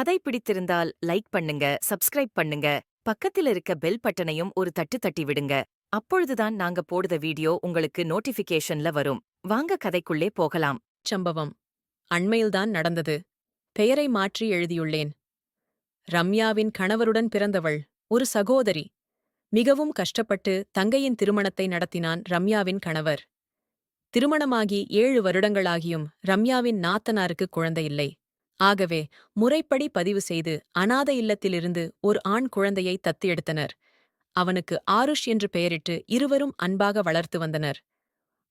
கதை பிடித்திருந்தால் லைக் பண்ணுங்க, சப்ஸ்கிரைப் பண்ணுங்க. பக்கத்துல இருக்க பெல் பட்டனையும் ஒரு தட்டு தட்டி விடுங்க. அப்பொழுதுதான் நாங்க போடுற வீடியோ உங்களுக்கு நோட்டிஃபிகேஷன்ல வரும். வாங்க கதைக்குள்ளே போகலாம். சம்பவம் அண்மையில்தான் நடந்தது. பெயரை மாற்றி எழுதியுள்ளேன். ரம்யாவின் கணவருடன் பிறந்தவள் ஒரு சகோதரி. மிகவும் கஷ்டப்பட்டு தங்கையின் திருமணத்தை நடத்தினான் ரம்யாவின் கணவர். திருமணமாகி 7 வருடங்களாகியும் ரம்யாவின் நாத்தனாருக்கு குழந்தையில்லை. ஆகவே முறைப்படி பதிவு செய்து அநாத இல்லத்திலிருந்து ஒரு ஆண் குழந்தையை தத்து எடுத்தனர். அவனுக்கு ஆருஷ் என்று பெயரிட்டு இருவரும் அன்பாக வளர்த்து வந்தனர்.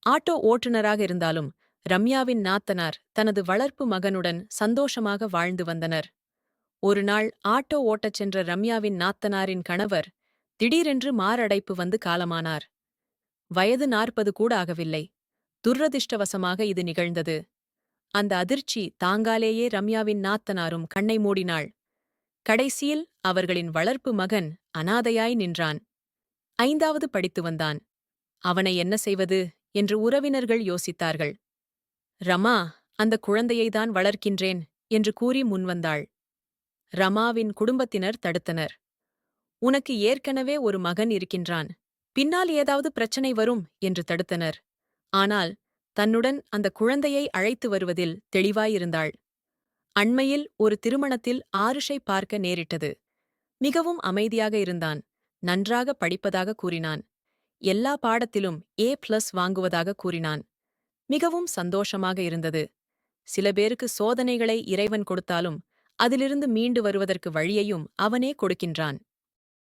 ஆட்டோ ஓட்டுநராக இருந்தாலும் ரம்யாவின் நாத்தனார் தனது வளர்ப்பு மகனுடன் சந்தோஷமாக வாழ்ந்து வந்தனர். ஒருநாள் ஆட்டோ ஓட்டச் சென்ற ரம்யாவின் நாத்தனாரின் கணவர் திடீரென்று மாரடைப்பு வந்து காலமானார். வயது 40 கூட ஆகவில்லை. துரதிர்ஷ்டவசமாக இது நிகழ்ந்தது. அந்த அதிர்ச்சி தாங்காலேயே ரம்யாவின் நாத்தனாரும் கண்ணை மூடினாள். கடைசியில் அவர்களின் வளர்ப்பு மகன் அனாதையாய் நின்றான். 5வது படித்து வந்தான். அவனை என்ன செய்வது என்று உறவினர்கள் யோசித்தார்கள். ரமா அந்த குழந்தையைதான் வளர்க்கின்றேன் என்று கூறி முன்வந்தாள். ரமாவின் குடும்பத்தினர் தடுத்தனர். உனக்கு ஏற்கனவே ஒரு மகன் இருக்கின்றான். பின்னால் ஏதாவது பிரச்சனை வரும் என்று தடுத்தனர். ஆனால் தன்னுடன் அந்த குழந்தையை அழைத்து வருவதில் தெளிவாயிருந்தாள். அண்மையில் ஒரு திருமணத்தில் ஆருஷை பார்க்க நேரிட்டது. மிகவும் அமைதியாக இருந்தான். நன்றாக படிப்பதாக கூறினான். எல்லா பாடத்திலும் A+ வாங்குவதாக கூறினான். மிகவும் சந்தோஷமாக இருந்தது. சில பேருக்கு சோதனைகளை இறைவன் கொடுத்தாலும் அதிலிருந்து மீண்டு வருவதற்கு வழியையும் அவனே கொடுக்கின்றான்.